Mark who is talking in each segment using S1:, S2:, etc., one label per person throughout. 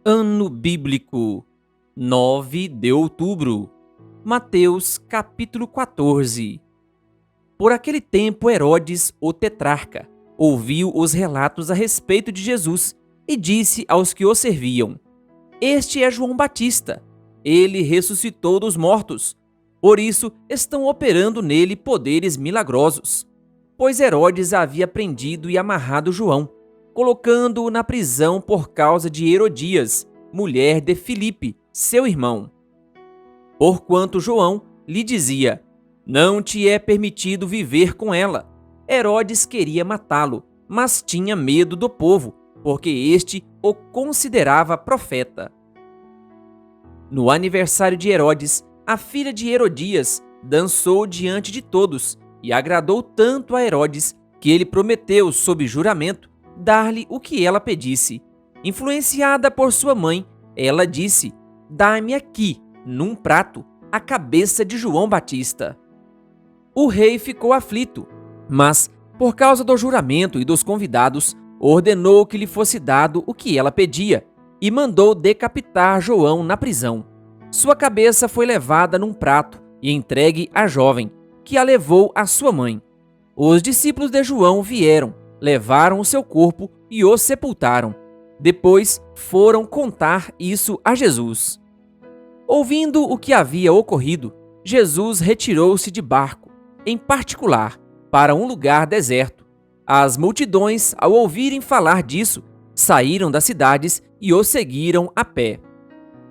S1: Ano bíblico 9 de outubro. Mateus capítulo 14. Por aquele tempo Herodes, o tetrarca, ouviu os relatos a respeito de Jesus e disse aos que o serviam: Este é João Batista. Ele ressuscitou dos mortos. Por isso estão operando nele poderes milagrosos. Pois Herodes havia prendido e amarrado João, colocando-o na prisão por causa de Herodias, mulher de Filipe, seu irmão. Porquanto João lhe dizia: Não te é permitido viver com ela. Herodes queria matá-lo, mas tinha medo do povo, porque este o considerava profeta. No aniversário de Herodes, a filha de Herodias dançou diante de todos e agradou tanto a Herodes que ele prometeu, sob juramento, dar-lhe o que ela pedisse. Influenciada por sua mãe, ela disse: Dá-me aqui, num prato, a cabeça de João Batista. O rei ficou aflito, mas, por causa do juramento e dos convidados, ordenou que lhe fosse dado o que ela pedia e mandou decapitar João na prisão. Sua cabeça foi levada num prato e entregue à jovem, que a levou à sua mãe. Os discípulos de João vieram, levaram o seu corpo e o sepultaram. Depois foram contar isso a Jesus. Ouvindo o que havia ocorrido, Jesus retirou-se de barco, em particular, para um lugar deserto. As multidões, ao ouvirem falar disso, saíram das cidades e o seguiram a pé.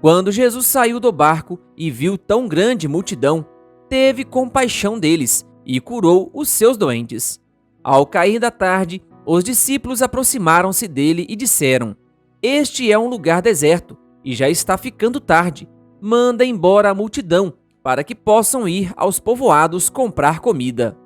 S1: Quando Jesus saiu do barco e viu tão grande multidão, teve compaixão deles e curou os seus doentes. Ao cair da tarde, os discípulos aproximaram-se dele e disseram: Este é um lugar deserto e já está ficando tarde. Manda embora a multidão, para que possam ir aos povoados comprar comida.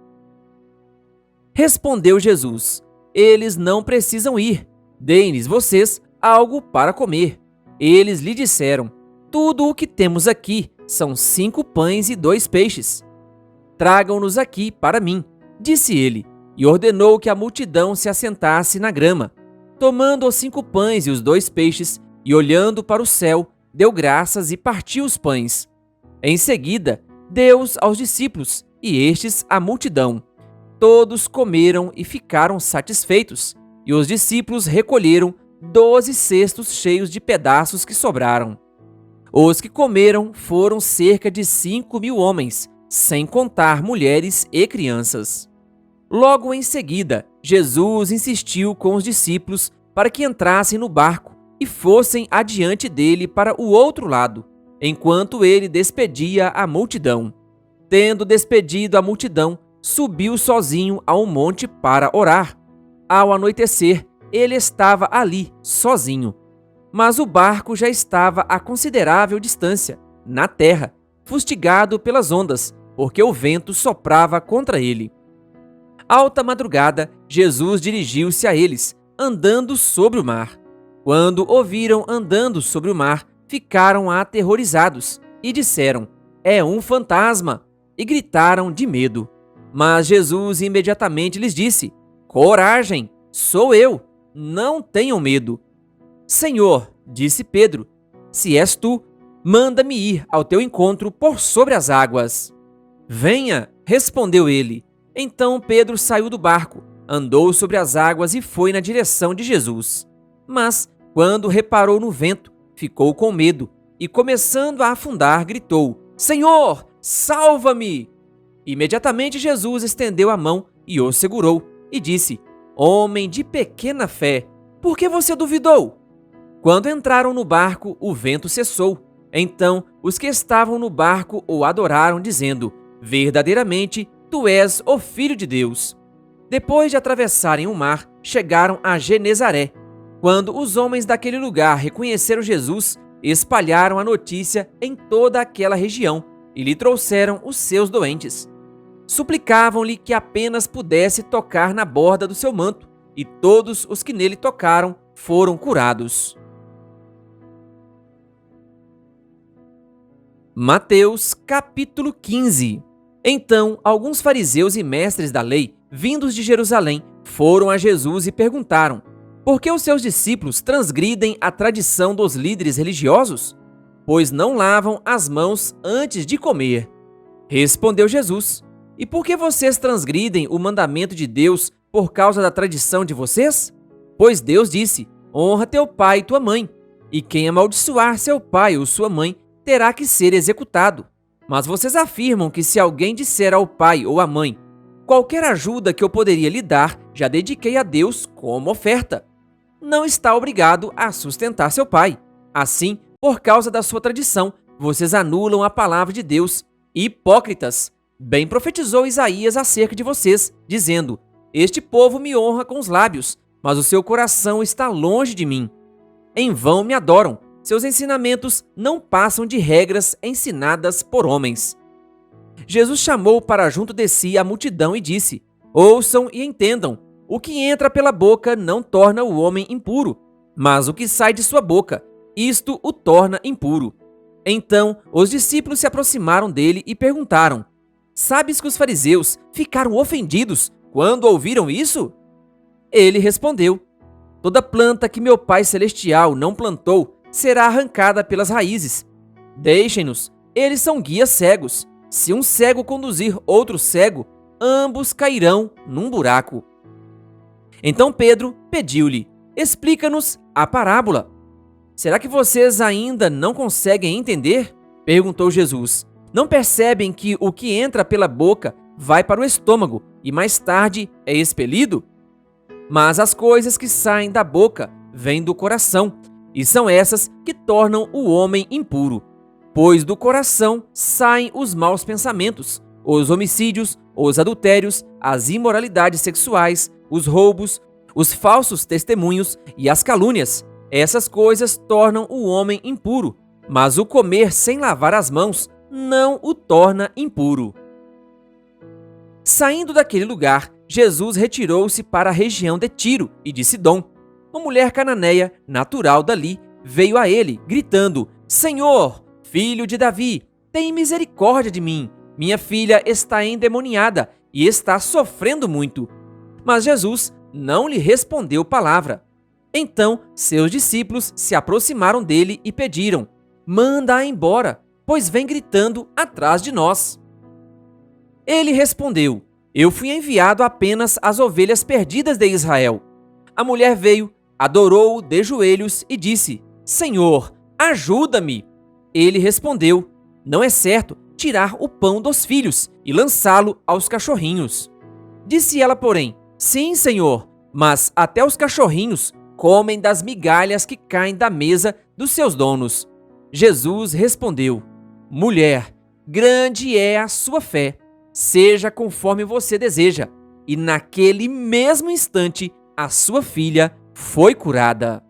S1: Respondeu Jesus: Eles não precisam ir. Deem-lhes vocês algo para comer. Eles lhe disseram: Tudo o que temos aqui são 5 pães e 2 peixes. Tragam-nos aqui para mim, disse ele, e ordenou que a multidão se assentasse na grama. Tomando os 5 pães e os 2 peixes, e olhando para o céu, deu graças e partiu os pães. Em seguida, deu-os aos discípulos, e estes à multidão. Todos comeram e ficaram satisfeitos, e os discípulos recolheram 12 cestos cheios de pedaços que sobraram. Os que comeram foram cerca de 5.000 homens, sem contar mulheres e crianças. Logo em seguida, Jesus insistiu com os discípulos para que entrassem no barco e fossem adiante dele para o outro lado, enquanto ele despedia a multidão. Tendo despedido a multidão, subiu sozinho a um monte para orar. Ao anoitecer, ele estava ali, sozinho. Mas o barco já estava a considerável distância, na terra, fustigado pelas ondas, porque o vento soprava contra ele. Alta madrugada, Jesus dirigiu-se a eles, andando sobre o mar. Quando o viram andando sobre o mar, ficaram aterrorizados e disseram: É um fantasma! E gritaram de medo. Mas Jesus imediatamente lhes disse: Coragem, sou eu! Não tenham medo. Senhor, disse Pedro, se és tu, manda-me ir ao teu encontro por sobre as águas. Venha, respondeu ele. Então Pedro saiu do barco, andou sobre as águas e foi na direção de Jesus. Mas, quando reparou no vento, ficou com medo e, começando a afundar, gritou: Senhor, salva-me! Imediatamente Jesus estendeu a mão e o segurou e disse: Homem de pequena fé, por que você duvidou? Quando entraram no barco, o vento cessou. Então, os que estavam no barco o adoraram, dizendo: Verdadeiramente, tu és o Filho de Deus. Depois de atravessarem o mar, chegaram a Genezaré. Quando os homens daquele lugar reconheceram Jesus, espalharam a notícia em toda aquela região e lhe trouxeram os seus doentes. Suplicavam-lhe que apenas pudesse tocar na borda do seu manto, e todos os que nele tocaram foram curados. Mateus capítulo 15. Então, alguns fariseus e mestres da lei, vindos de Jerusalém, foram a Jesus e perguntaram: Por que os seus discípulos transgridem a tradição dos líderes religiosos? Pois não lavam as mãos antes de comer. Respondeu Jesus: E por que vocês transgridem o mandamento de Deus por causa da tradição de vocês? Pois Deus disse: Honra teu pai e tua mãe, e quem amaldiçoar seu pai ou sua mãe terá que ser executado. Mas vocês afirmam que se alguém disser ao pai ou à mãe: Qualquer ajuda que eu poderia lhe dar, já dediquei a Deus como oferta, não está obrigado a sustentar seu pai. Assim, por causa da sua tradição, vocês anulam a palavra de Deus. Hipócritas! Bem profetizou Isaías acerca de vocês, dizendo: Este povo me honra com os lábios, mas o seu coração está longe de mim. Em vão me adoram, seus ensinamentos não passam de regras ensinadas por homens. Jesus chamou para junto de si a multidão e disse: Ouçam e entendam. O que entra pela boca não torna o homem impuro, mas o que sai de sua boca, isto o torna impuro. Então os discípulos se aproximaram dele e perguntaram: Sabes que os fariseus ficaram ofendidos quando ouviram isso? Ele respondeu: Toda planta que meu Pai Celestial não plantou será arrancada pelas raízes. Deixem-nos, eles são guias cegos. Se um cego conduzir outro cego, ambos cairão num buraco. Então Pedro pediu-lhe: Explica-nos a parábola. Será que vocês ainda não conseguem entender? Perguntou Jesus. Não percebem que o que entra pela boca vai para o estômago e mais tarde é expelido? Mas as coisas que saem da boca vêm do coração, e são essas que tornam o homem impuro. Pois do coração saem os maus pensamentos, os homicídios, os adultérios, as imoralidades sexuais, os roubos, os falsos testemunhos e as calúnias. Essas coisas tornam o homem impuro, mas o comer sem lavar as mãos não o torna impuro. Saindo daquele lugar, Jesus retirou-se para a região de Tiro e de Sidom. Uma mulher cananeia, natural dali, veio a ele, gritando: Senhor, filho de Davi, tem misericórdia de mim. Minha filha está endemoniada e está sofrendo muito. Mas Jesus não lhe respondeu palavra. Então seus discípulos se aproximaram dele e pediram: Manda-a embora, pois vem gritando atrás de nós. Ele respondeu: Eu fui enviado apenas às ovelhas perdidas de Israel. A mulher veio, adorou-o de joelhos e disse: Senhor, ajuda-me. Ele respondeu: Não é certo tirar o pão dos filhos e lançá-lo aos cachorrinhos. Disse ela, porém: Sim, Senhor, mas até os cachorrinhos comem das migalhas que caem da mesa dos seus donos. Jesus respondeu: Mulher, grande é a sua fé. Seja conforme você deseja. E naquele mesmo instante, a sua filha foi curada.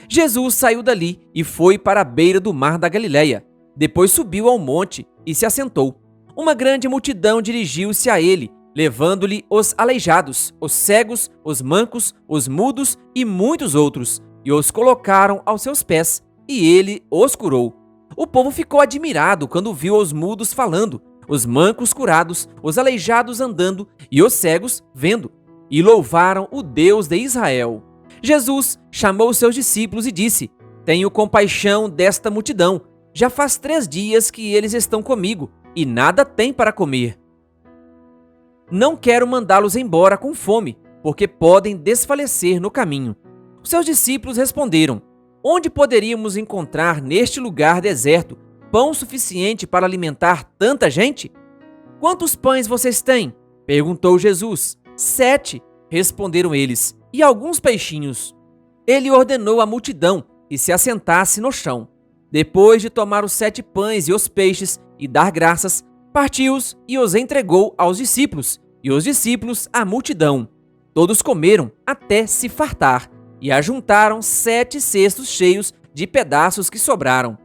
S1: Jesus saiu dali e foi para a beira do mar da Galileia. Depois subiu ao monte e se assentou. Uma grande multidão dirigiu-se a ele, levando-lhe os aleijados, os cegos, os mancos, os mudos e muitos outros, e os colocaram aos seus pés, e ele os curou. O povo ficou admirado quando viu os mudos falando, os mancos curados, os aleijados andando e os cegos vendo, e louvaram o Deus de Israel. Jesus chamou seus discípulos e disse: Tenho compaixão desta multidão. Já faz 3 dias que eles estão comigo e nada têm para comer. Não quero mandá-los embora com fome, porque podem desfalecer no caminho. Os seus discípulos responderam: Onde poderíamos encontrar neste lugar deserto pão suficiente para alimentar tanta gente? Quantos pães vocês têm? Perguntou Jesus. 7, responderam eles, e alguns peixinhos. Ele ordenou à multidão que se assentasse no chão. Depois de tomar os 7 pães e os peixes e dar graças, partiu-os e os entregou aos discípulos, e os discípulos à multidão. Todos comeram até se fartar, e ajuntaram 7 cestos cheios de pedaços que sobraram.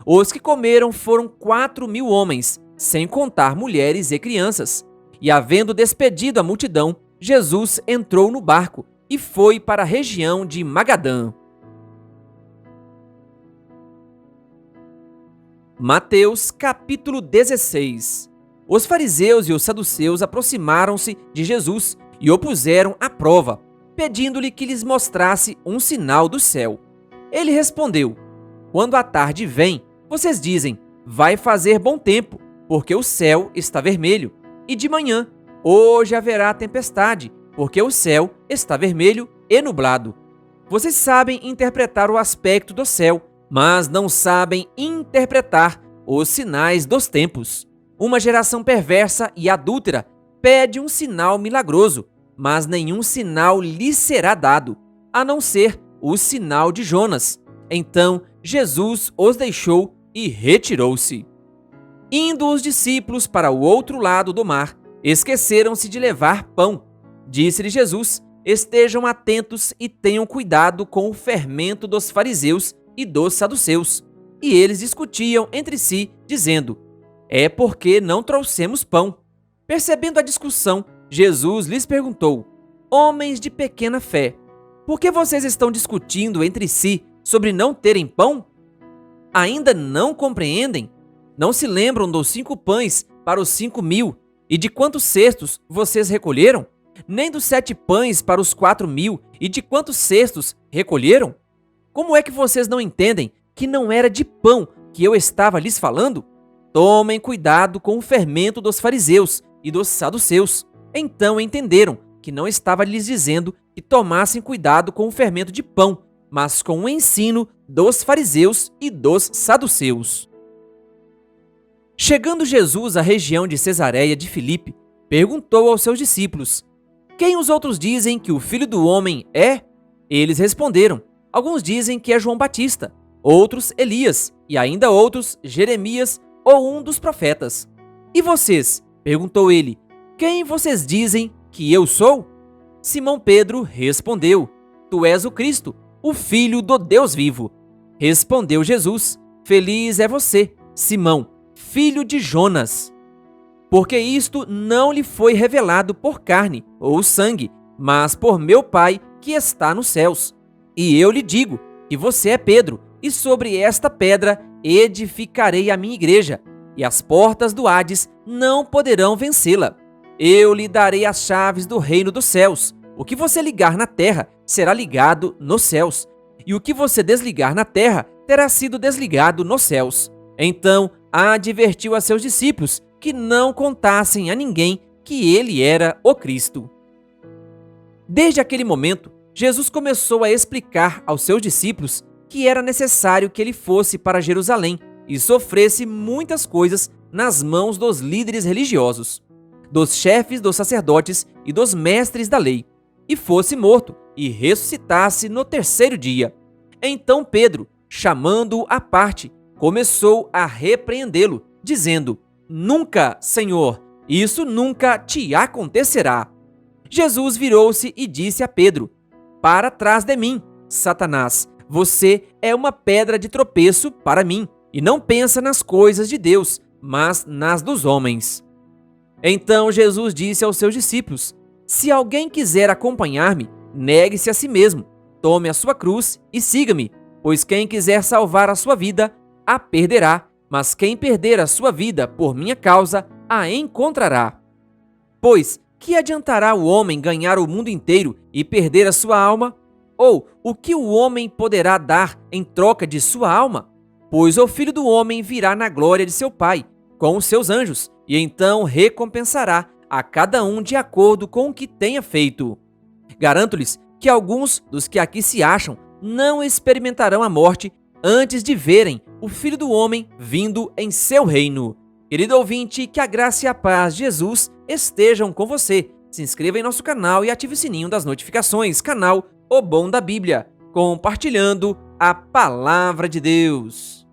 S1: Os que comeram foram 4.000 homens, sem contar mulheres e crianças. E havendo despedido a multidão, Jesus entrou no barco e foi para a região de Magadã. Mateus capítulo 16. Os fariseus e os saduceus aproximaram-se de Jesus e o puseram à prova. pedindo-lhe que lhes mostrasse um sinal do céu. Ele respondeu: quando a tarde vem, vocês dizem, vai fazer bom tempo, porque o céu está vermelho. E de manhã, hoje haverá tempestade, porque o céu está vermelho e nublado. Vocês sabem interpretar o aspecto do céu, mas não sabem interpretar os sinais dos tempos. Uma geração perversa e adúltera pede um sinal milagroso, mas nenhum sinal lhe será dado, a não ser o sinal de Jonas. Então Jesus os deixou e retirou-se. Indo os discípulos para o outro lado do mar, esqueceram-se de levar pão. Disse-lhe Jesus: estejam atentos e tenham cuidado com o fermento dos fariseus e dos saduceus. E eles discutiam entre si, dizendo: é porque não trouxemos pão. Percebendo a discussão, Jesus lhes perguntou: homens de pequena fé, por que vocês estão discutindo entre si sobre não terem pão? Ainda não compreendem? Não se lembram dos 5 pães para os 5.000 e de quantos cestos vocês recolheram? Nem dos 7 pães para os 4.000 e de quantos cestos recolheram? Como é que vocês não entendem que não era de pão que eu estava lhes falando? Tomem cuidado com o fermento dos fariseus e dos saduceus. Então entenderam que não estava lhes dizendo que tomassem cuidado com o fermento de pão, mas com o ensino dos fariseus e dos saduceus. Chegando Jesus à região de Cesareia de Filipe, perguntou aos seus discípulos: quem os outros dizem que o Filho do Homem é? Eles responderam: alguns dizem que é João Batista, outros Elias, e ainda outros Jeremias ou um dos profetas. E vocês? Perguntou ele: quem vocês dizem que eu sou? Simão Pedro respondeu: tu és o Cristo, o Filho do Deus vivo. Respondeu Jesus: feliz é você, Simão, filho de Jonas, porque isto não lhe foi revelado por carne ou sangue, mas por meu Pai que está nos céus. E eu lhe digo que você é Pedro, e sobre esta pedra edificarei a minha igreja, e as portas do Hades não poderão vencê-la. Eu lhe darei as chaves do reino dos céus. O que você ligar na terra será ligado nos céus, e o que você desligar na terra terá sido desligado nos céus. Então advertiu a seus discípulos que não contassem a ninguém que ele era o Cristo. Desde aquele momento, Jesus começou a explicar aos seus discípulos que era necessário que ele fosse para Jerusalém e sofresse muitas coisas nas mãos dos líderes religiosos, dos chefes dos sacerdotes e dos mestres da lei, e fosse morto e ressuscitasse no 3º dia. Então Pedro, chamando-o à parte, começou a repreendê-lo, dizendo: nunca, Senhor, isso nunca te acontecerá. Jesus virou-se e disse a Pedro: para trás de mim, Satanás, você é uma pedra de tropeço para mim, e não pensa nas coisas de Deus, mas nas dos homens. Então Jesus disse aos seus discípulos: se alguém quiser acompanhar-me, negue-se a si mesmo, tome a sua cruz e siga-me, pois quem quiser salvar a sua vida, a perderá, mas quem perder a sua vida por minha causa, a encontrará. Pois que adiantará o homem ganhar o mundo inteiro e perder a sua alma? Ou o que o homem poderá dar em troca de sua alma? Pois o Filho do Homem virá na glória de seu Pai, com os seus anjos, e então recompensará a cada um de acordo com o que tenha feito. Garanto-lhes que alguns dos que aqui se acham não experimentarão a morte antes de verem o Filho do Homem vindo em seu reino. Querido ouvinte, que a graça e a paz de Jesus estejam com você. Se inscreva em nosso canal e ative o sininho das notificações. Canal O Bom da Bíblia, compartilhando a Palavra de Deus.